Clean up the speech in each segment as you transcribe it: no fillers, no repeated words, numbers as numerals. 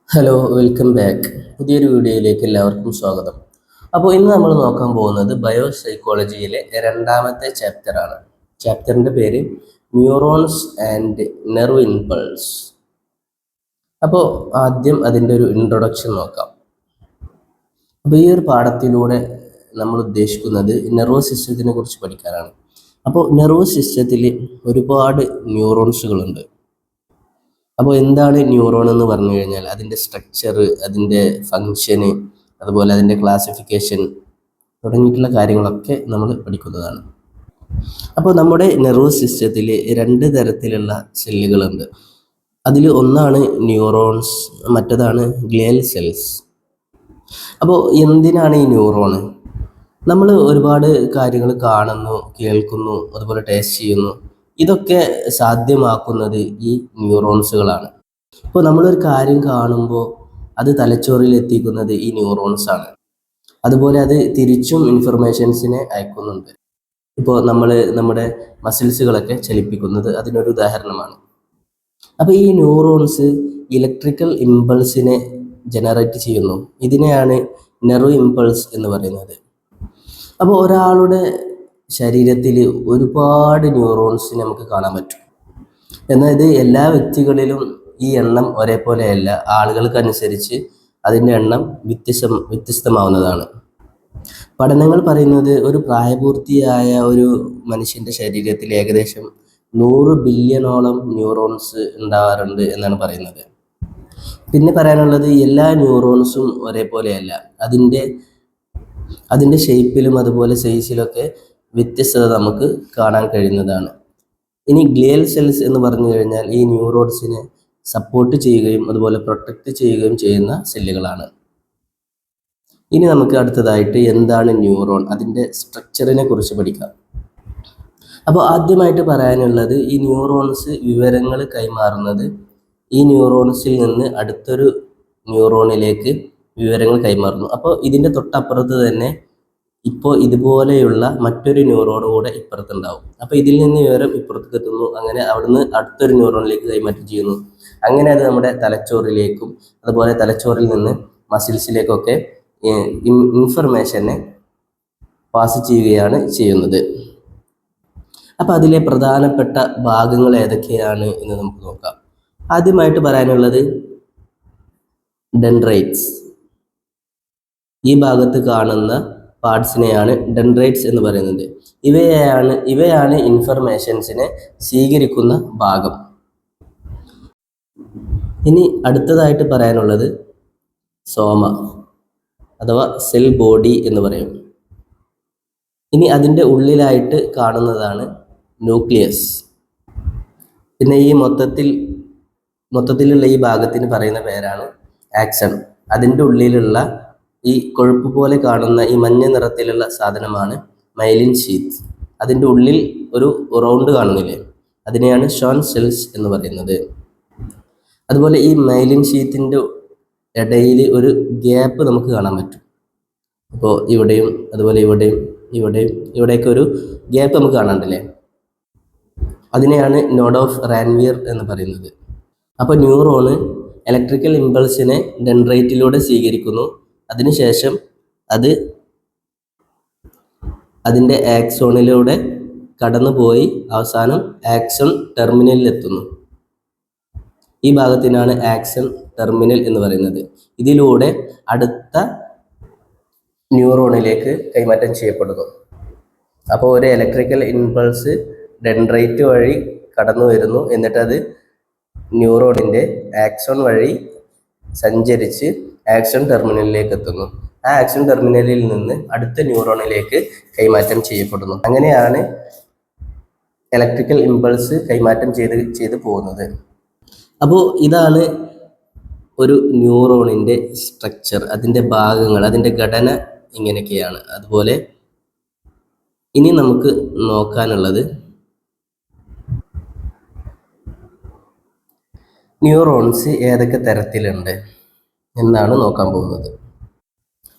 Hello, welcome back. പുതിയൊരു വീഡിയോയിലേക്ക് എല്ലാവർക്കും സ്വാഗതം. അപ്പോൾ ഇന്ന് നമ്മൾ നോക്കാൻ പോകുന്നത് ബയോ സൈക്കോളജിയിലെ രണ്ടാമത്തെ ചാപ്റ്ററാണ്. ചാപ്റ്ററിൻ്റെ പേര് ന്യൂറോൺസ് ആൻഡ് നെർവ് ഇമ്പൾസ്. അപ്പോൾ ആദ്യം അതിൻ്റെ ഒരു ഇൻട്രൊഡക്ഷൻ നോക്കാം. അപ്പോൾ ഈ ഒരു പാഠത്തിലൂടെ നമ്മൾ ഉദ്ദേശിക്കുന്നത് നെർവസ് സിസ്റ്റത്തിനെ കുറിച്ച് പഠിക്കാനാണ്. അപ്പോൾ നെർവസ് സിസ്റ്റത്തിൽ ഒരുപാട് ന്യൂറോൺസുകളുണ്ട്. അപ്പോൾ എന്താണ് ന്യൂറോൺ എന്ന് പറഞ്ഞു കഴിഞ്ഞാൽ അതിൻ്റെ സ്ട്രക്ചർ, അതിൻ്റെ ഫങ്ഷന്, അതുപോലെ അതിൻ്റെ ക്ലാസിഫിക്കേഷൻ തുടങ്ങിയിട്ടുള്ള കാര്യങ്ങളൊക്കെ നമ്മൾ പഠിക്കുന്നതാണ്. അപ്പോൾ നമ്മുടെ നെർവസ് സിസ്റ്റത്തിൽ രണ്ട് തരത്തിലുള്ള സെല്ലുകളുണ്ട്. അതിൽ ഒന്നാണ് ന്യൂറോൺസ്, മറ്റതാണ് ഗ്ലിയൽ സെൽസ്. അപ്പോൾ എന്തിനാണ് ഈ ന്യൂറോണ്? നമ്മൾ ഒരുപാട് കാര്യങ്ങൾ കാണുന്നു, കേൾക്കുന്നു, അതുപോലെ ടേസ്റ്റ് ചെയ്യുന്നു. ഇതൊക്കെ സാധ്യമാക്കുന്നത് ഈ ന്യൂറോൺസുകളാണ്. ഇപ്പോൾ നമ്മളൊരു കാര്യം കാണുമ്പോൾ അത് തലച്ചോറിൽ എത്തിക്കുന്നത് ഈ ന്യൂറോൺസ് ആണ്. അതുപോലെ അത് തിരിച്ചും ഇൻഫർമേഷൻസിനെ അയക്കുന്നുണ്ട്. ഇപ്പോൾ നമ്മൾ നമ്മുടെ മസിൽസുകളൊക്കെ ചലിപ്പിക്കുന്നത് അതിനൊരു ഉദാഹരണമാണ്. അപ്പോൾ ഈ ന്യൂറോൺസ് ഇലക്ട്രിക്കൽ ഇമ്പൾസിനെ ജനറേറ്റ് ചെയ്യുന്നു. ഇതിനെയാണ് നെർവ് ഇമ്പൾസ് എന്ന് പറയുന്നത്. അപ്പോൾ ഒരാളുടെ ശരീരത്തിൽ ഒരുപാട് ന്യൂറോൺസ് നമുക്ക് കാണാൻ പറ്റും. എന്നാൽ ഇത് എല്ലാ വ്യക്തികളിലും ഈ എണ്ണം ഒരേപോലെയല്ല. ആളുകൾക്കനുസരിച്ച് അതിൻ്റെ എണ്ണം വ്യത്യസ്തമാവുന്നതാണ്. പഠനങ്ങൾ പറയുന്നത് ഒരു പ്രായപൂർത്തിയായ ഒരു മനുഷ്യൻ്റെ ശരീരത്തിൽ ഏകദേശം 100 ബില്യണോളം ന്യൂറോൺസ് ഉണ്ടാവാറുണ്ട് എന്നാണ് പറയുന്നത്. പിന്നെ പറയാനുള്ളത് എല്ലാ ന്യൂറോൺസും ഒരേപോലെയല്ല. അതിൻ്റെ ഷേപ്പിലും അതുപോലെ സൈസിലൊക്കെ വ്യത്യസ്തത നമുക്ക് കാണാൻ കഴിയുന്നതാണ്. ഇനി ഗ്ലിയൽ സെൽസ് എന്ന് പറഞ്ഞു കഴിഞ്ഞാൽ ഈ ന്യൂറോൺസിനെ സപ്പോർട്ട് ചെയ്യുകയും അതുപോലെ പ്രൊട്ടക്റ്റ് ചെയ്യുകയും ചെയ്യുന്ന സെല്ലുകളാണ്. ഇനി നമുക്ക് അടുത്തതായിട്ട് എന്താണ് ന്യൂറോൺ, അതിൻ്റെ സ്ട്രക്ചറിനെ കുറിച്ച് പഠിക്കാം. അപ്പോൾ ആദ്യമായിട്ട് പറയാനുള്ളത് ഈ ന്യൂറോൺസ് വിവരങ്ങൾ കൈമാറുന്നത് ഈ ന്യൂറോൺസിൽ നിന്ന് അടുത്തൊരു ന്യൂറോണിലേക്ക് വിവരങ്ങൾ കൈമാറുന്നു. അപ്പോൾ ഇതിൻ്റെ തൊട്ടപ്പുറത്ത് തന്നെ ഇപ്പോൾ ഇതുപോലെയുള്ള മറ്റൊരു ന്യൂറോൺ കൂടെ ഇപ്പുറത്തുണ്ടാവും. അപ്പോൾ ഇതിൽ നിന്ന് വിവരം ഇപ്പുറത്തേക്ക് എത്തുന്നു. അങ്ങനെ അവിടുന്ന് അടുത്തൊരു ന്യൂറോണിലേക്ക് കൈമാറ്റം ചെയ്യുന്നു. അങ്ങനെ അത് നമ്മുടെ തലച്ചോറിലേക്കും അതുപോലെ തലച്ചോറിൽ നിന്ന് മസിൽസിലേക്കൊക്കെ ഇൻഫർമേഷനെ പാസ് ചെയ്യുകയാണ് ചെയ്യുന്നത്. അപ്പോൾ അതിലെ പ്രധാനപ്പെട്ട ഭാഗങ്ങൾ ഏതൊക്കെയാണ് എന്ന് നമുക്ക് നോക്കാം. ആദ്യമായിട്ട് പറയാനുള്ളത് ഡെൻഡ്രൈറ്റ്സ്. ഈ ഭാഗത്ത് കാണുന്ന പാർട്സിനെയാണ് ഡെൻഡ്രൈറ്റ്സ് എന്ന് പറയുന്നത്. ഇവയാണ് ഇൻഫർമേഷൻസിനെ സ്വീകരിക്കുന്ന ഭാഗം. ഇനി അടുത്തതായിട്ട് പറയാനുള്ളത് സോമ അഥവാ സെൽ ബോഡി എന്ന് പറയും. ഇനി അതിൻ്റെ ഉള്ളിലായിട്ട് കാണുന്നതാണ് ന്യൂക്ലിയസ്. പിന്നെ ഈ മൊത്തത്തിലുള്ള ഈ ഭാഗത്തിന് പറയുന്ന പേരാണ് ആക്സൺ. അതിൻ്റെ ഉള്ളിലുള്ള ഈ കൊഴുപ്പ് പോലെ കാണുന്ന ഈ മഞ്ഞ നിറത്തിലുള്ള സാധനമാണ് മൈലിൻ ഷീത്ത്. അതിൻ്റെ ഉള്ളിൽ ഒരു റൗണ്ട് കാണുന്നില്ലേ, അതിനെയാണ് ഷോൺ സെൽസ് എന്ന് പറയുന്നത്. അതുപോലെ ഈ മൈലിൻ ഷീത്തിൻ്റെ ഇടയിൽ ഒരു ഗ്യാപ്പ് നമുക്ക് കാണാൻ പറ്റും. അപ്പോൾ ഇവിടെയും അതുപോലെ ഇവിടെയൊക്കെ ഒരു ഗ്യാപ്പ് നമുക്ക് കാണാണ്ടല്ലേ, അതിനെയാണ് നോഡ് ഓഫ് റാൻവിയർ എന്ന് പറയുന്നത്. അപ്പോൾ ന്യൂറോണ് ഇലക്ട്രിക്കൽ ഇമ്പൾസിനെ ഡെൻഡ്രൈറ്റിലൂടെ സ്വീകരിക്കുന്നു. അതിനുശേഷം അത് അതിൻ്റെ ആക്സോണിലൂടെ കടന്നുപോയി അവസാനം ആക്സൺ ടെർമിനലിൽ എത്തുന്നു. ഈ ഭാഗത്തിനാണ് ആക്സൺ ടെർമിനൽ എന്ന് പറയുന്നത്. ഇതിലൂടെ അടുത്ത ന്യൂറോണിലേക്ക് കൈമാറ്റം ചെയ്യപ്പെടുന്നു. അപ്പോൾ ഒരു ഇലക്ട്രിക്കൽ ഇമ്പൾസ് ഡെൻഡ്രൈറ്റ് വഴി കടന്നു വരുന്നു. എന്നിട്ടത് ന്യൂറോണിൻ്റെ ആക്സോൺ വഴി സഞ്ചരിച്ച് ആക്സൺ ടെർമിനലിലേക്ക് എത്തുന്നു. ആ ആക്സൺ ടെർമിനലിൽ നിന്ന് അടുത്ത ന്യൂറോണിലേക്ക് കൈമാറ്റം ചെയ്യപ്പെടുന്നു. അങ്ങനെയാണ് ഇലക്ട്രിക്കൽ ഇമ്പൾസ് കൈമാറ്റം ചെയ്ത് പോകുന്നത്. അപ്പോൾ ഇതാണ് ഒരു ന്യൂറോണിൻ്റെ സ്ട്രക്ചർ, അതിൻ്റെ ഭാഗങ്ങൾ, അതിൻ്റെ ഘടന ഇങ്ങനെയൊക്കെയാണ്. അതുപോലെ ഇനി നമുക്ക് നോക്കാനുള്ളത് ന്യൂറോൺസ് ഏതൊക്കെ തരത്തിലുണ്ട് എന്നാണ് നോക്കാൻ പോകുന്നത്.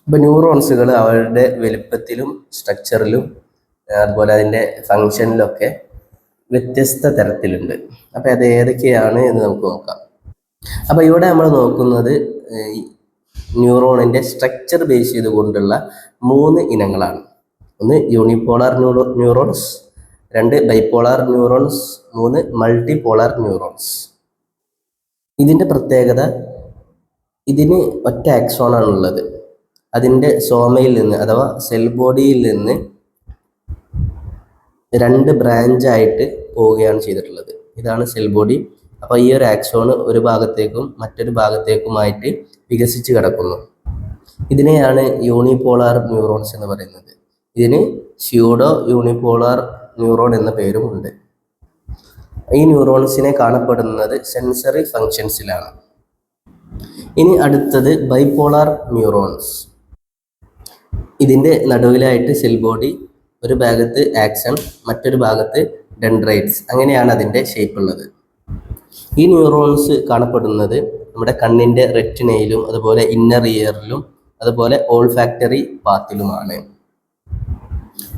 അപ്പോൾ ന്യൂറോൺസുകൾ അവരുടെ വലുപ്പത്തിലും സ്ട്രക്ചറിലും അതുപോലെ അതിൻ്റെ ഫങ്ഷനിലൊക്കെ വ്യത്യസ്ത തരത്തിലുണ്ട്. അപ്പോൾ അത് ഏതൊക്കെയാണ് എന്ന് നമുക്ക് നോക്കാം. അപ്പോൾ ഇവിടെ നമ്മൾ നോക്കുന്നത് ന്യൂറോണിൻ്റെ സ്ട്രക്ചർ ബേസ് ചെയ്തുകൊണ്ടുള്ള 3 ഇനങ്ങളാണ്. ഒന്ന് unipolar neurons, 2 bipolar neurons, 3 multipolar neurons. ഇതിൻ്റെ പ്രത്യേകത, ഇതിന് ഒറ്റ ആക്സോണാണുള്ളത്. അതിൻ്റെ സോമയിൽ നിന്ന് അഥവാ സെൽ ബോഡിയിൽ നിന്ന് 2 ബ്രാഞ്ചായിട്ട് പോവുകയാണ് ചെയ്തിട്ടുള്ളത്. ഇതാണ് സെൽ ബോഡി. അപ്പോൾ ഈ ഒരു ആക്സോൺ ഒരു ഭാഗത്തേക്കും മറ്റൊരു ഭാഗത്തേക്കുമായിട്ട് വികസിച്ച് കിടക്കുന്നു. ഇതിനെയാണ് യൂണിപോളാർ ന്യൂറോൺസ് എന്ന് പറയുന്നത്. ഇതിന് സ്യൂഡോ യൂണിപോളാർ ന്യൂറോൺ എന്ന പേരുമുണ്ട്. ഈ ന്യൂറോൺസിനെ കാണപ്പെടുന്നത് സെൻസറി ഫങ്ഷൻസിലാണ്. ഇനി അടുത്തത് ബൈപോളാർ ന്യൂറോൺസ്. ഇതിൻ്റെ നടുവിലായിട്ട് സെൽ ബോഡി, ഒരു ഭാഗത്ത് ആക്സൺ, മറ്റൊരു ഭാഗത്ത് ഡെൻഡ്രൈറ്റ്സ്, അങ്ങനെയാണ് അതിൻ്റെ ഷേപ്പ് ഉള്ളത്. ഈ ന്യൂറോൺസ് കാണപ്പെടുന്നത് നമ്മുടെ കണ്ണിൻ്റെ റെറ്റിനയിലും അതുപോലെ ഇന്നർ ഇയറിലും അതുപോലെ ഓൾഫാക്ടറി പാത്തിലുമാണ്.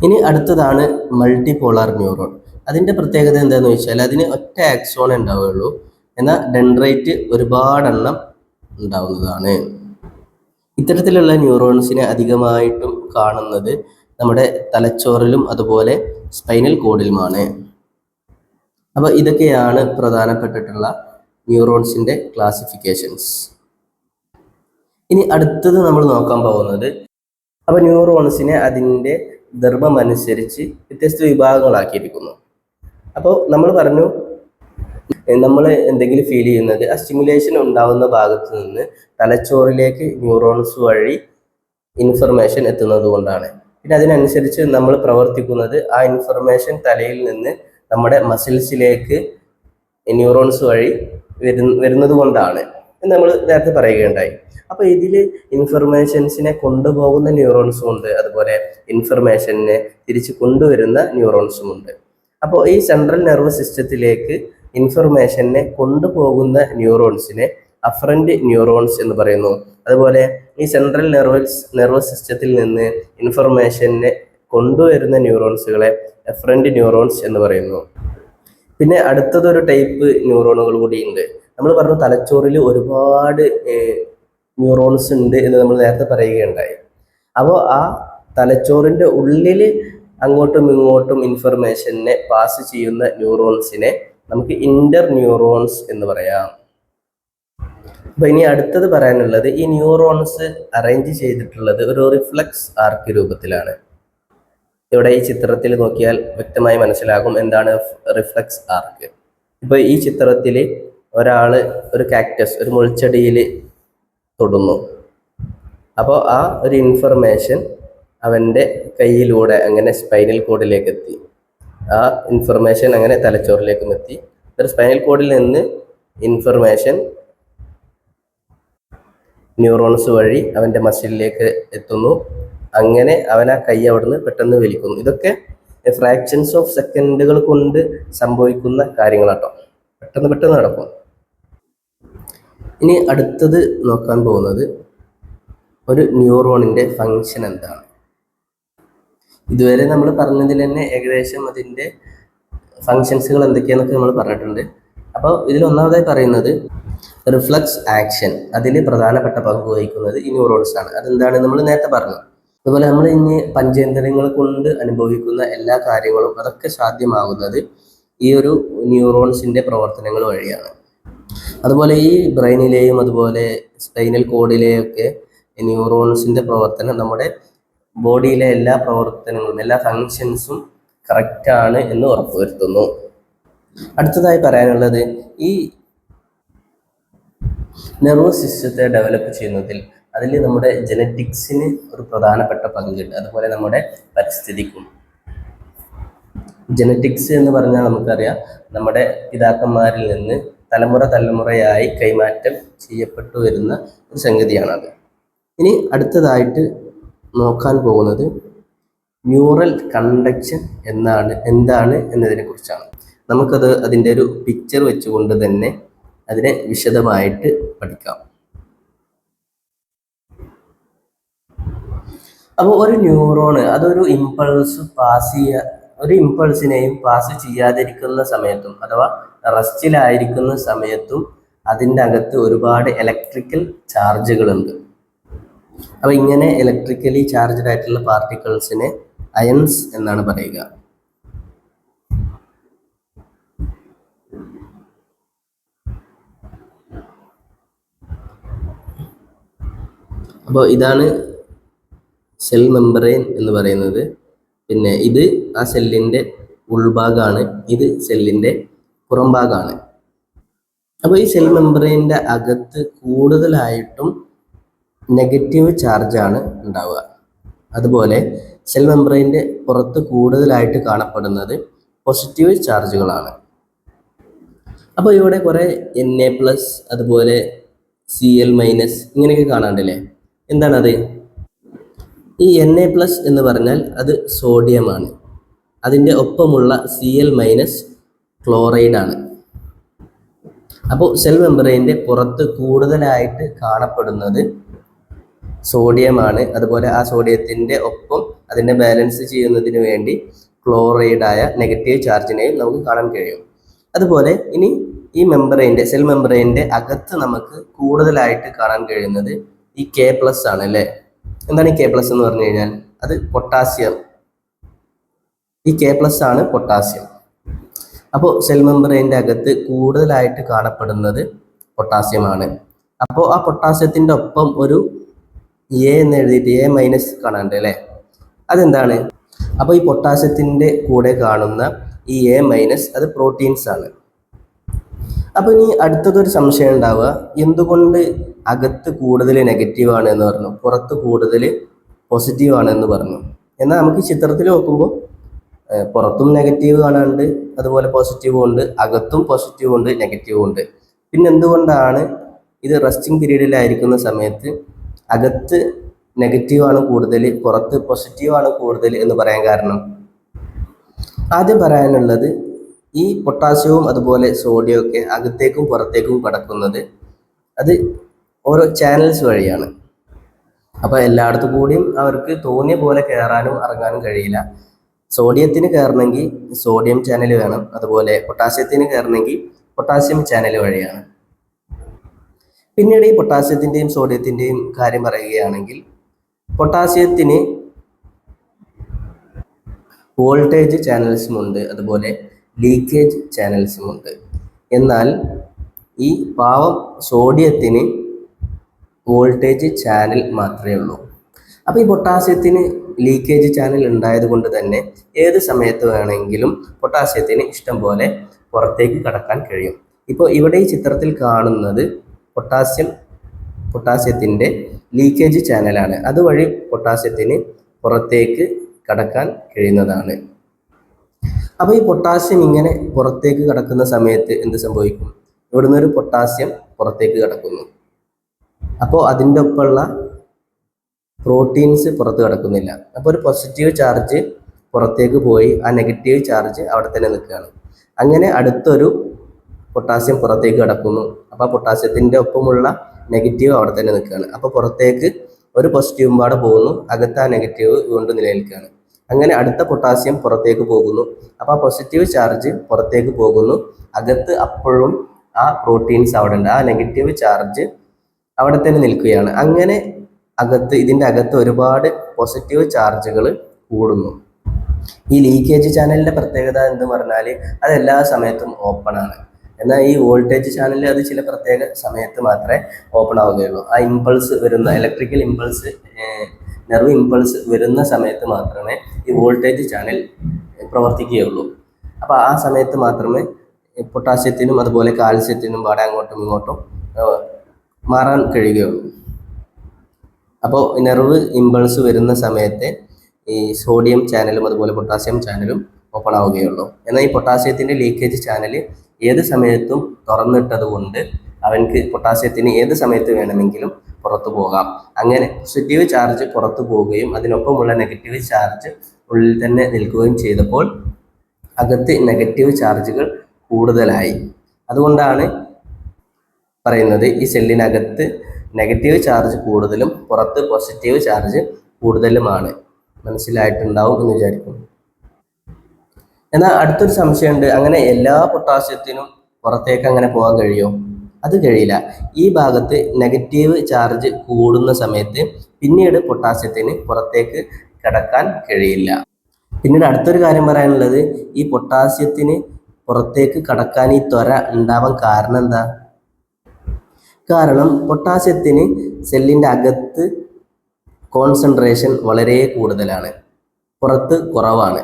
ഇനി അടുത്തതാണ് മൾട്ടിപോളാർ ന്യൂറോൺ. അതിൻ്റെ പ്രത്യേകത എന്താണെന്ന് വെച്ചാൽ അതിന് ഒറ്റ ആക്സോൺ ഉണ്ടാവുകയുള്ളൂ, എന്നാൽ ഡെൻഡ്രൈറ്റ് ഒരുപാടെണ്ണം ഉണ്ടാവുന്നതാണ്. ഇത്തരത്തിലുള്ള ന്യൂറോൺസിനെ അധികമായിട്ടും കാണുന്നത് നമ്മുടെ തലച്ചോറിലും അതുപോലെ സ്പൈനൽ കോഡിലുമാണ്. അപ്പോൾ ഇതൊക്കെയാണ് പ്രധാനപ്പെട്ടിട്ടുള്ള ന്യൂറോൺസിൻ്റെ ക്ലാസിഫിക്കേഷൻസ്. ഇനി അടുത്തത് നമ്മൾ നോക്കാൻ പോകുന്നത്, അപ്പോൾ ന്യൂറോൺസിനെ അതിൻ്റെ ധർമ്മമനുസരിച്ച് വ്യത്യസ്ത വിഭാഗങ്ങളാക്കിയിരിക്കുന്നു. അപ്പോൾ നമ്മൾ പറഞ്ഞു, നമ്മൾ എന്തെങ്കിലും ഫീൽ ചെയ്യുന്നത് ആ സ്റ്റിമുലേഷൻ ഉണ്ടാകുന്ന ഭാഗത്ത് നിന്ന് തലച്ചോറിലേക്ക് ന്യൂറോൺസ് വഴി ഇൻഫർമേഷൻ എത്തുന്നത് കൊണ്ടാണ്. പിന്നെ അതിനനുസരിച്ച് നമ്മൾ പ്രവർത്തിക്കുന്നത് ആ ഇൻഫർമേഷൻ തലയിൽ നിന്ന് നമ്മുടെ മസിൽസിലേക്ക് ന്യൂറോൺസ് വഴി വരുന്നത് കൊണ്ടാണ് എന്ന് നമ്മൾ നേരത്തെ പറയുകയുണ്ടായി. അപ്പോൾ ഇതിൽ ഇൻഫർമേഷൻസിനെ കൊണ്ടുപോകുന്ന ന്യൂറോൺസും ഉണ്ട്, അതുപോലെ ഇൻഫർമേഷനെ തിരിച്ച് കൊണ്ടുവരുന്ന ന്യൂറോൺസും ഉണ്ട്. അപ്പോൾ ഈ സെൻട്രൽ നെർവസ് സിസ്റ്റത്തിലേക്ക് ഇൻഫർമേഷനെ കൊണ്ടുപോകുന്ന ന്യൂറോൺസിനെ അഫറന്റ് ന്യൂറോൺസ് എന്ന് പറയുന്നു. അതുപോലെ ഈ സെൻട്രൽ നെർവസ് സിസ്റ്റത്തിൽ നിന്ന് ഇൻഫർമേഷനെ കൊണ്ടുവരുന്ന ന്യൂറോൺസുകളെ എഫറന്റ് ന്യൂറോൺസ് എന്ന് പറയുന്നു. പിന്നെ അടുത്തതൊരു ടൈപ്പ് ന്യൂറോണുകൾ കൂടിയുണ്ട്. നമ്മൾ പറഞ്ഞു തലച്ചോറിൽ ഒരുപാട് ന്യൂറോൺസ് ഉണ്ട് എന്ന് നമ്മൾ നേരത്തെ പറയുകയുണ്ടായി. അപ്പോൾ ആ തലച്ചോറിൻ്റെ ഉള്ളിൽ അങ്ങോട്ടും ഇങ്ങോട്ടും ഇൻഫർമേഷനെ പാസ് ചെയ്യുന്ന ന്യൂറോൺസിനെ നമുക്ക് ഇന്റർ ന്യൂറോൺസ് എന്ന് പറയാം. അപ്പോൾ ഇനി അടുത്തത് പറയാനുള്ളത്, ഈ ന്യൂറോൺസ് അറേഞ്ച് ചെയ്തിട്ടുള്ളത് ഒരു റിഫ്ലക്സ് ആർക്ക് രൂപത്തിലാണ്. ഇവിടെ ഈ ചിത്രത്തിൽ നോക്കിയാൽ വ്യക്തമായി മനസ്സിലാകും എന്താണ് റിഫ്ലക്സ് ആർക്ക്. ഇപ്പോൾ ഈ ചിത്രത്തിൽ ഒരാൾ ഒരു കാക്ടസ്, ഒരു മുൾച്ചെടിയിൽ തൊടുന്നു. അപ്പോൾ ആ ഒരു ഇൻഫർമേഷൻ അവൻ്റെ കയ്യിലൂടെ അങ്ങനെ സ്പൈനൽ കോഡിലേക്ക് എത്തി. ആ ഇൻഫർമേഷൻ അങ്ങനെ തലച്ചോറിലേക്കും എത്തി. ഒരു സ്പൈനൽ കോഡിൽ നിന്ന് ഇൻഫർമേഷൻ ന്യൂറോൺസ് വഴി അവൻ്റെ മസിലിലേക്ക് എത്തുന്നു. അങ്ങനെ അവൻ ആ കൈ അവിടുന്ന് പെട്ടെന്ന് വലിക്കുന്നു. ഇതൊക്കെ ഫ്രാക്ഷൻസ് ഓഫ് സെക്കൻഡുകൾ കൊണ്ട് സംഭവിക്കുന്ന കാര്യങ്ങളാട്ടോ. പെട്ടെന്ന് നടക്കും. ഇനി അടുത്തത് നോക്കാൻ പോകുന്നത് ഒരു ന്യൂറോണിൻ്റെ ഫങ്ഷൻ എന്താണ്. ഇതുവരെ നമ്മൾ പറഞ്ഞതിൽ തന്നെ ഏകദേശം അതിൻ്റെ ഫങ്ഷൻസുകൾ എന്തൊക്കെയാണെന്നൊക്കെ നമ്മൾ പറഞ്ഞിട്ടുണ്ട്. അപ്പോൾ ഇതിൽ ഒന്നാമതായി പറയുന്നത് റിഫ്ലക്സ് ആക്ഷൻ. അതിൽ പ്രധാനപ്പെട്ട പങ്ക് വഹിക്കുന്നത് ഈ ന്യൂറോൺസ് ആണ്. അതെന്താണ് നമ്മൾ നേരത്തെ പറഞ്ഞു. അതുപോലെ നമ്മൾ ഇനി പഞ്ചേന്ദ്രിയങ്ങൾ കൊണ്ട് അനുഭവിക്കുന്ന എല്ലാ കാര്യങ്ങളും അതൊക്കെ സാധ്യമാകുന്നത് ഈ ഒരു ന്യൂറോൺസിൻ്റെ പ്രവർത്തനങ്ങൾ വഴിയാണ്. അതുപോലെ ഈ ബ്രെയിനിലെയും അതുപോലെ സ്പൈനൽ കോഡിലെയൊക്കെ ന്യൂറോൺസിൻ്റെ പ്രവർത്തനം നമ്മുടെ ബോഡിയിലെ എല്ലാ പ്രവർത്തനങ്ങളും എല്ലാ ഫങ്ഷൻസും കറക്റ്റാണ് എന്ന് ഉറപ്പുവരുത്തുന്നു. അടുത്തതായി പറയാനുള്ളത്, ഈ നെർവസ് സിസ്റ്റത്തെ ഡെവലപ്പ് ചെയ്യുന്നതിൽ അതിൽ നമ്മുടെ ജനറ്റിക്സിന് ഒരു പ്രധാനപ്പെട്ട പങ്കുണ്ട്. അതുപോലെ നമ്മുടെ പരിസ്ഥിതിക്കും. ജനറ്റിക്സ് എന്ന് പറഞ്ഞാൽ നമുക്കറിയാം, നമ്മുടെ പിതാക്കന്മാരിൽ നിന്ന് തലമുറയായി കൈമാറ്റം ചെയ്യപ്പെട്ടു വരുന്ന ഒരു സംഗതിയാണത്. ഇനി അടുത്തതായിട്ട് നോക്കാൻ പോകുന്നത് ന്യൂറൽ കണ്ടക്ഷൻ എന്താണ് എന്നതിനെ കുറിച്ചാണ്. നമുക്കത് അതിൻ്റെ ഒരു പിക്ചർ വെച്ചുകൊണ്ട് തന്നെ അതിനെ വിശദമായിട്ട് പഠിക്കാം. അപ്പോൾ ഒരു ന്യൂറോണ് അതൊരു ഇമ്പൾസിനെയും പാസ് ചെയ്യാതിരിക്കുന്ന സമയത്തും അഥവാ റെസ്റ്റിലായിരിക്കുന്ന സമയത്തും അതിൻ്റെ അകത്ത് ഒരുപാട് ഇലക്ട്രിക്കൽ ചാർജുകളുണ്ട്. അപ്പോൾ ഇങ്ങനെ ഇലക്ട്രിക്കലി ചാർജ്ഡ് ആയിട്ടുള്ള പാർട്ടിക്കിൾസിനെ അയൺസ് എന്നാണ് പറയുക. അപ്പോൾ ഇതാണ് സെൽ മെമ്പറൈൻ എന്ന് പറയുന്നത്. പിന്നെ ഇത് ആ സെല്ലിൻ്റെ ഉൾഭാഗമാണ്, ഇത് സെല്ലിൻ്റെ പുറംഭാഗമാണ്. അപ്പോൾ ഈ സെൽ മെമ്പറൈൻ്റെ അകത്ത് കൂടുതലായിട്ടും നെഗറ്റീവ് ചാർജാണ് ഉണ്ടാവുക. അതുപോലെ സെൽ മെമ്പറൈൻ്റെ പുറത്ത് കൂടുതലായിട്ട് കാണപ്പെടുന്നത് പോസിറ്റീവ് ചാർജുകളാണ്. അപ്പോൾ ഇവിടെ കുറേ Na+, അതുപോലെ Cl- ഇങ്ങനെയൊക്കെ കാണാണ്ടല്ലേ. എന്താണത്? ഈ Na+ എന്ന് പറഞ്ഞാൽ അത് സോഡിയമാണ്. അതിൻ്റെ ഒപ്പമുള്ള Cl- ക്ലോറൈഡാണ്. അപ്പോൾ സെൽ മെമ്പറൈൻ്റെ പുറത്ത് കൂടുതലായിട്ട് കാണപ്പെടുന്നത് സോഡിയമാണ്. അതുപോലെ ആ സോഡിയത്തിൻ്റെ ഒപ്പം അതിനെ ബാലൻസ് ചെയ്യുന്നതിന് വേണ്ടി ക്ലോറൈഡായ നെഗറ്റീവ് ചാർജിനെയും നമുക്ക് കാണാൻ കഴിയും. അതുപോലെ ഇനി ഈ സെൽ മെമ്പറൈൻ്റെ അകത്ത് നമുക്ക് കൂടുതലായിട്ട് കാണാൻ കഴിയുന്നത് ഈ K+ ആണ് അല്ലേ. എന്താണ് ഈ K+ എന്ന് പറഞ്ഞു കഴിഞ്ഞാൽ അത് പൊട്ടാസ്യം. ഈ K+ ആണ് പൊട്ടാസ്യം. അപ്പോൾ സെൽ മെമ്പറൈൻ്റെ അകത്ത് കൂടുതലായിട്ട് കാണപ്പെടുന്നത് പൊട്ടാസ്യമാണ്. അപ്പോൾ ആ പൊട്ടാസ്യത്തിൻ്റെ ഒപ്പം ഒരു A എന്ന് എഴുതിയിട്ട് A- കാണാണ്ട് അല്ലേ. അതെന്താണ്? അപ്പോൾ ഈ പൊട്ടാസ്യത്തിൻ്റെ കൂടെ കാണുന്ന ഈ A- അത് പ്രോട്ടീൻസ് ആണ്. അപ്പോൾ ഇനി അടുത്തതൊരു സംശയം ഉണ്ടാവുക, എന്തുകൊണ്ട് അകത്ത് കൂടുതൽ നെഗറ്റീവ് ആണ് എന്ന് പറഞ്ഞു, പുറത്ത് കൂടുതൽ പോസിറ്റീവ് ആണ് എന്ന് പറഞ്ഞു. എന്നാൽ നമുക്ക് ചിത്രത്തിൽ നോക്കുമ്പോൾ പുറത്തും നെഗറ്റീവ് കാണാനുണ്ട്, അതുപോലെ പോസിറ്റീവും ഉണ്ട്, അകത്തും പോസിറ്റീവും ഉണ്ട്, നെഗറ്റീവും ഉണ്ട്. പിന്നെ എന്തുകൊണ്ടാണ് ഇത് റെസ്റ്റിംഗ് പീരീഡിലായിരിക്കുന്ന സമയത്ത് അകത്ത് നെഗറ്റീവാണ് കൂടുതൽ, പുറത്ത് പോസിറ്റീവാണ് കൂടുതൽ എന്ന് പറയാൻ കാരണം? ആദ്യം പറയാനുള്ളത്, ഈ പൊട്ടാസ്യവും അതുപോലെ സോഡിയവും ഒക്കെ അകത്തേക്കും പുറത്തേക്കും കടക്കുന്നത് അത് ഓരോ ചാനൽസ് വഴിയാണ്. അപ്പോൾ എല്ലായിടത്തും കൂടിയും അവർക്ക് തോന്നിയ പോലെ കയറാനും ഇറങ്ങാനും കഴിയില്ല. സോഡിയത്തിന് കയറണമെങ്കിൽ സോഡിയം ചാനൽ വേണം, അതുപോലെ പൊട്ടാസ്യത്തിന് കയറണമെങ്കിൽ പൊട്ടാസ്യം ചാനൽ വഴിയാണ്. പിന്നീട് ഈ പൊട്ടാസ്യത്തിൻ്റെയും സോഡിയത്തിൻ്റെയും കാര്യം പറയുകയാണെങ്കിൽ, പൊട്ടാസ്യത്തിന് വോൾട്ടേജ് ചാനൽസുമുണ്ട്, അതുപോലെ ലീക്കേജ് ചാനൽസുമുണ്ട്. എന്നാൽ ഈ പാവം സോഡിയത്തിന് വോൾട്ടേജ് ചാനൽ മാത്രമേ ഉള്ളൂ. അപ്പോൾ ഈ പൊട്ടാസ്യത്തിന് ലീക്കേജ് ചാനൽ ഉണ്ടായത് കൊണ്ട് തന്നെ ഏത് സമയത്ത് വേണമെങ്കിലും പൊട്ടാസ്യത്തിന് ഇഷ്ടം പോലെ പുറത്തേക്ക് കടക്കാൻ കഴിയും. ഇപ്പോൾ ഇവിടെ ഈ ചിത്രത്തിൽ കാണുന്നത് പൊട്ടാസ്യത്തിൻ്റെ ലീക്കേജ് ചാനലാണ്. അതുവഴി പൊട്ടാസ്യത്തിന് പുറത്തേക്ക് കടക്കാൻ കഴിയുന്നതാണ്. അപ്പോൾ ഈ പൊട്ടാസ്യം ഇങ്ങനെ പുറത്തേക്ക് കടക്കുന്ന സമയത്ത് എന്ത് സംഭവിക്കും? ഇവിടുന്ന് ഒരു പൊട്ടാസ്യം പുറത്തേക്ക് കടക്കുന്നു. അപ്പോൾ അതിൻ്റെ ഒപ്പമുള്ള പ്രോട്ടീൻസ് പുറത്ത് കടക്കുന്നില്ല. അപ്പോൾ ഒരു പോസിറ്റീവ് ചാർജ് പുറത്തേക്ക് പോയി ആ നെഗറ്റീവ് ചാർജ് അവിടെ തന്നെ നിൽക്കുകയാണ്. അങ്ങനെ അടുത്തൊരു പൊട്ടാസ്യം പുറത്തേക്ക് കടക്കുന്നു. അപ്പോൾ ആ പൊട്ടാസ്യത്തിൻ്റെ ഒപ്പമുള്ള നെഗറ്റീവ് അവിടെ തന്നെ നിൽക്കുകയാണ്. അപ്പോൾ പുറത്തേക്ക് ഒരു പോസിറ്റീവും പാടെ പോകുന്നു, അകത്ത് ആ നെഗറ്റീവ് വീണ്ടും നിലനിൽക്കുകയാണ്. അങ്ങനെ അടുത്ത പൊട്ടാസ്യം പുറത്തേക്ക് പോകുന്നു. അപ്പോൾ ആ പോസിറ്റീവ് ചാർജ് പുറത്തേക്ക് പോകുന്നു, അകത്ത് അപ്പോഴും ആ പ്രോട്ടീൻസ് അവിടെ ഉണ്ട്, ആ നെഗറ്റീവ് ചാർജ് അവിടെ തന്നെ നിൽക്കുകയാണ്. അങ്ങനെ ഇതിൻ്റെ അകത്ത് ഒരുപാട് പോസിറ്റീവ് ചാർജുകൾ കൂടുന്നു. ഈ ലീക്കേജ് ചാനലിൻ്റെ പ്രത്യേകത എന്ന് പറഞ്ഞാൽ അത് എല്ലാ സമയത്തും ഓപ്പൺ ആണ്. എന്നാൽ ഈ വോൾട്ടേജ് ചാനൽ അത് ചില പ്രത്യേക സമയത്ത് മാത്രമേ ഓപ്പൺ ആവുകയുള്ളൂ. ആ ഇമ്പൾസ് വരുന്ന ഇലക്ട്രിക്കൽ ഇമ്പൾസ്, നെർവ് ഇമ്പൾസ് വരുന്ന സമയത്ത് മാത്രമേ ഈ വോൾട്ടേജ് ചാനൽ പ്രവർത്തിക്കുകയുള്ളൂ. അപ്പോൾ ആ സമയത്ത് മാത്രമേ പൊട്ടാസ്യത്തിനും അതുപോലെ കാൽസ്യത്തിനും പാടെ അങ്ങോട്ടും ഇങ്ങോട്ടും മാറാൻ കഴിയുകയുള്ളൂ. അപ്പോൾ നെർവ് ഇമ്പൾസ് വരുന്ന സമയത്ത് ഈ സോഡിയം ചാനലും അതുപോലെ പൊട്ടാസ്യം ചാനലും ഓപ്പൺ ആവുകയുള്ളൂ. എന്നാൽ ഈ പൊട്ടാസ്യത്തിൻ്റെ ലീക്കേജ് ചാനൽ ഏത് സമയത്തും തുറന്നിട്ടത് കൊണ്ട് അവൻക്ക് പൊട്ടാസ്യത്തിന് ഏത് സമയത്ത് വേണമെങ്കിലും പുറത്തു പോകാം. അങ്ങനെ പോസിറ്റീവ് ചാർജ് പുറത്തു പോവുകയും അതിനൊപ്പമുള്ള നെഗറ്റീവ് ചാർജ് ഉള്ളിൽ തന്നെ നിൽക്കുകയും ചെയ്തപ്പോൾ അകത്ത് നെഗറ്റീവ് ചാർജുകൾ കൂടുതലായി. അതുകൊണ്ടാണ് പറയുന്നത് ഈ സെല്ലിനകത്ത് നെഗറ്റീവ് ചാർജ് കൂടുതലും പുറത്ത് പോസിറ്റീവ് ചാർജ് കൂടുതലുമാണ്. മനസ്സിലായിട്ടുണ്ടാവും എന്ന് വിചാരിക്കുന്നു. എന്നാൽ അടുത്തൊരു സംശയമുണ്ട്, അങ്ങനെ എല്ലാ പൊട്ടാസ്യത്തിനും പുറത്തേക്ക് അങ്ങനെ പോകാൻ കഴിയുമോ? അത് കഴിയില്ല. ഈ ഭാഗത്ത് നെഗറ്റീവ് ചാർജ് കൂടുന്ന സമയത്ത് പിന്നീട് പൊട്ടാസ്യത്തിന് പുറത്തേക്ക് കടക്കാൻ കഴിയില്ല. പിന്നീട് അടുത്തൊരു കാര്യം പറയാനുള്ളത്, ഈ പൊട്ടാസ്യത്തിന് പുറത്തേക്ക് കടക്കാൻ ഈ ത്വര ഉണ്ടാവാൻ കാരണം എന്താ? കാരണം പൊട്ടാസ്യത്തിന് സെല്ലിൻ്റെ അകത്ത് കോൺസെൻട്രേഷൻ വളരെ കൂടുതലാണ്, പുറത്ത് കുറവാണ്.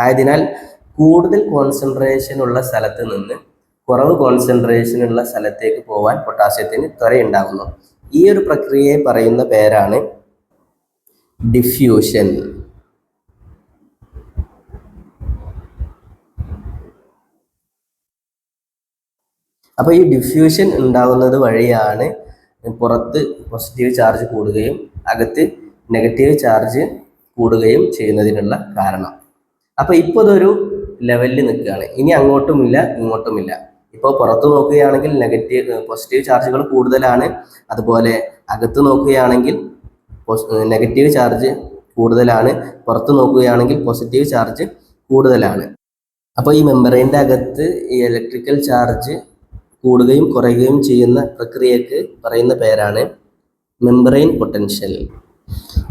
ആയതിനാൽ കൂടുതൽ കോൺസെൻട്രേഷൻ ഉള്ള സ്ഥലത്ത് നിന്ന് കുറവ് കോൺസെൻട്രേഷൻ ഉള്ള സ്ഥലത്തേക്ക് പോകാൻ പൊട്ടാസ്യത്തിന് ത്വരയുണ്ടാകുന്നു. ഈ ഒരു പ്രക്രിയയെ പറയുന്ന പേരാണ് ഡിഫ്യൂഷൻ. അപ്പോൾ ഈ ഡിഫ്യൂഷൻ ഉണ്ടാകുന്നത് വഴിയാണ് പുറത്ത് പോസിറ്റീവ് ചാർജ് കൂടുകയും അകത്ത് നെഗറ്റീവ് ചാർജ് കൂടുകയും ചെയ്യുന്നതിനുള്ള കാരണം. അപ്പോൾ ഇപ്പോൾ ഇതൊരു ലെവലിൽ നിൽക്കുകയാണ്. ഇനി അങ്ങോട്ടുമില്ല ഇങ്ങോട്ടുമില്ല. ഇപ്പോൾ പുറത്ത് നോക്കുകയാണെങ്കിൽ പോസിറ്റീവ് ചാർജുകൾ കൂടുതലാണ്, അതുപോലെ അകത്ത് നോക്കുകയാണെങ്കിൽ നെഗറ്റീവ് ചാർജ് കൂടുതലാണ്, പുറത്ത് നോക്കുകയാണെങ്കിൽ പോസിറ്റീവ് ചാർജ് കൂടുതലാണ്. അപ്പോൾ ഈ മെമ്പറൈൻ്റെ അകത്ത് ഈ ഇലക്ട്രിക്കൽ ചാർജ് കൂടുകയും കുറയുകയും ചെയ്യുന്ന പ്രക്രിയക്ക് പറയുന്ന പേരാണ് മെമ്പറൈൻ പൊട്ടൻഷ്യൽ.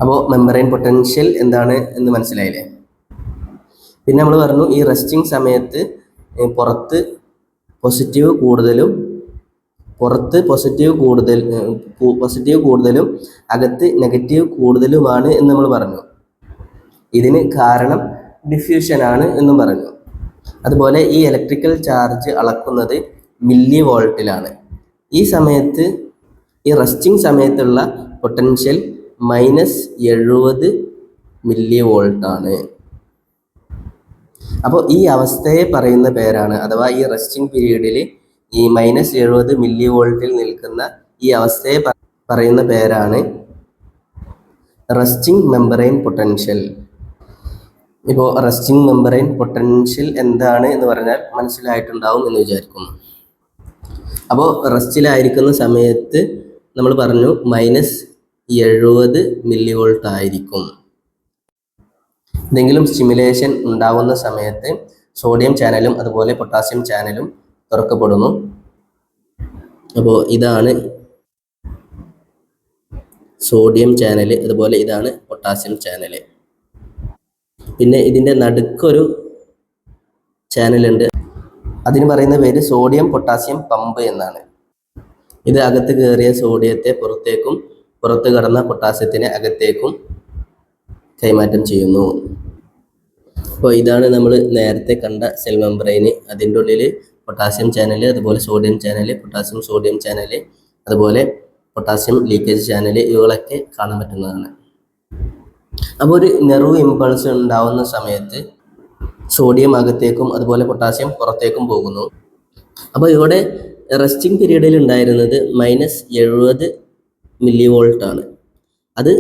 അപ്പോൾ മെമ്പറൈൻ പൊട്ടൻഷ്യൽ എന്താണ് എന്ന് മനസ്സിലായില്ലേ? പിന്നെ നമ്മൾ പറഞ്ഞു, ഈ റെസ്റ്റിംഗ് സമയത്ത് പുറത്ത് പോസിറ്റീവ് കൂടുതലും അകത്ത് നെഗറ്റീവ് കൂടുതലുമാണ് എന്ന് നമ്മൾ പറഞ്ഞു. ഇതിന് കാരണം ഡിഫ്യൂഷനാണ് എന്നും പറഞ്ഞു. അതുപോലെ ഈ ഇലക്ട്രിക്കൽ ചാർജ് അളക്കുന്നത് മില്ലി വോൾട്ടിലാണ്. ഈ സമയത്ത് ഈ റെസ്റ്റിംഗ് സമയത്തുള്ള പൊട്ടൻഷ്യൽ -70 മില്ലി വോൾട്ടാണ്. അപ്പോൾ ഈ അവസ്ഥയെ പറയുന്ന പേരാണ്, അഥവാ ഈ റെസ്റ്റിംഗ് പീരീഡിൽ ഈ -70 മില്ലി വോൾട്ടിൽ നിൽക്കുന്ന ഈ അവസ്ഥയെ പറയുന്ന പേരാണ് റെസ്റ്റിംഗ് മെമ്പറൈൻ പൊട്ടൻഷ്യൽ. ഇപ്പോൾ റെസ്റ്റിംഗ് മെമ്പറൈൻ പൊട്ടൻഷ്യൽ എന്താണ് എന്ന് പറഞ്ഞാൽ മനസ്സിലായിട്ടുണ്ടാവും എന്ന് വിചാരിക്കുന്നു. അപ്പോൾ റെസ്റ്റിലായിരിക്കുന്ന സമയത്ത് നമ്മൾ പറഞ്ഞു -70 മില്ലി വോൾട്ട് ആയിരിക്കും. എന്തെങ്കിലും സ്റ്റിമുലേഷൻ ഉണ്ടാകുന്ന സമയത്ത് സോഡിയം ചാനലും അതുപോലെ പൊട്ടാസ്യം ചാനലും തുറക്കപ്പെടുന്നു. അപ്പോൾ ഇതാണ് സോഡിയം ചാനൽ, അതുപോലെ ഇതാണ് പൊട്ടാസ്യം ചാനൽ. പിന്നെ ഇതിൻ്റെ നടുക്കൊരു ചാനലുണ്ട്, അതിന് പറയുന്ന പേര് സോഡിയം പൊട്ടാസ്യം പമ്പ് എന്നാണ്. ഇത് അകത്ത് കയറിയ സോഡിയത്തെ പുറത്തേക്കും പുറത്ത് കടന്ന പൊട്ടാസ്യത്തിനെ അകത്തേക്കും കൈമാറ്റം ചെയ്യുന്നു. അപ്പോൾ ഇതാണ് നമ്മൾ നേരത്തെ കണ്ട സെൽ മെമ്പറൈന്. അതിൻ്റെ ഉള്ളിൽ പൊട്ടാസ്യം ചാനൽ, അതുപോലെ sodium channel, potassium sodium channel, അതുപോലെ പൊട്ടാസ്യം ലീക്കേജ് ചാനൽ, ഇവകളൊക്കെ കാണാൻ പറ്റുന്നതാണ്. അപ്പോൾ ഒരു നെർവ് ഇമ്പൾസ് ഉണ്ടാവുന്ന സമയത്ത് സോഡിയം അകത്തേക്കും അതുപോലെ പൊട്ടാസ്യം പുറത്തേക്കും പോകുന്നു. അപ്പോൾ ഇവിടെ റെസ്റ്റിംഗ് പീരീഡിൽ ഉണ്ടായിരുന്നത് -70 മില്ലി വോൾട്ടാണ്. അത്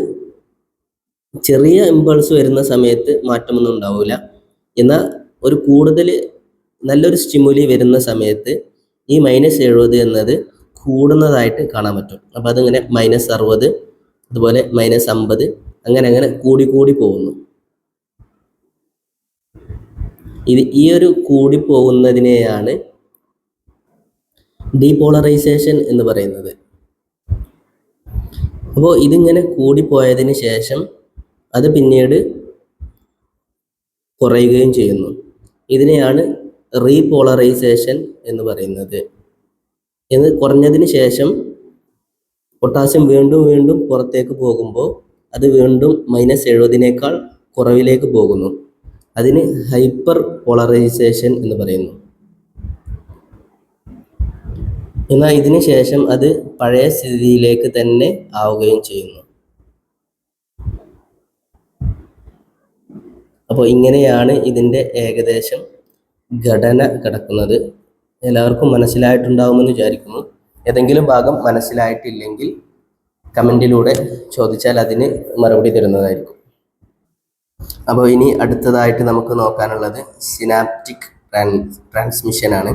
ചെറിയ ഇമ്പൾസ് വരുന്ന സമയത്ത് മാറ്റമൊന്നും ഉണ്ടാവില്ല. എന്നാൽ ഒരു നല്ലൊരു സ്റ്റിമുലി വരുന്ന സമയത്ത് ഈ -70 എന്നത് കൂടുന്നതായിട്ട് കാണാൻ പറ്റും. അപ്പോൾ അതിങ്ങനെ -60, അതുപോലെ -50, അങ്ങനെ കൂടി പോകുന്നു. ഈ ഒരു കൂടി പോകുന്നതിനെയാണ് ഡീപോളറൈസേഷൻ എന്ന് പറയുന്നത്. അപ്പോൾ ഇതിങ്ങനെ കൂടിപ്പോയതിന് ശേഷം അത് പിന്നീട് കുറയുകയും ചെയ്യുന്നു. ഇതിനെയാണ് റീപോളറൈസേഷൻ എന്ന് പറയുന്നത്. എന്ന് കുറഞ്ഞതിന് ശേഷം പൊട്ടാസ്യം വീണ്ടും പുറത്തേക്ക് പോകുമ്പോൾ അത് വീണ്ടും -70നേക്കാൾ കുറവിലേക്ക് പോകുന്നു. അതിന് ഹൈപ്പർ പോളറൈസേഷൻ എന്ന് പറയുന്നു. എന്നാൽ ഇതിന് ശേഷം അത് പഴയ സ്ഥിതിയിലേക്ക് തന്നെ ആവുകയും ചെയ്യുന്നു. അപ്പോൾ ഇങ്ങനെയാണ് ഇതിൻ്റെ ഏകദേശം ഘടന കിടക്കുന്നത്. എല്ലാവർക്കും മനസ്സിലായിട്ടുണ്ടാവുമെന്ന് വിചാരിക്കുന്നു. ഏതെങ്കിലും ഭാഗം മനസ്സിലായിട്ടില്ലെങ്കിൽ കമൻറ്റിലൂടെ ചോദിച്ചാൽ അതിന് മറുപടി തരുന്നതായിരിക്കും. അപ്പോൾ ഇനി അടുത്തതായിട്ട് നമുക്ക് നോക്കാനുള്ളത് സിനാപ്റ്റിക് ട്രാൻസ്മിഷനാണ്.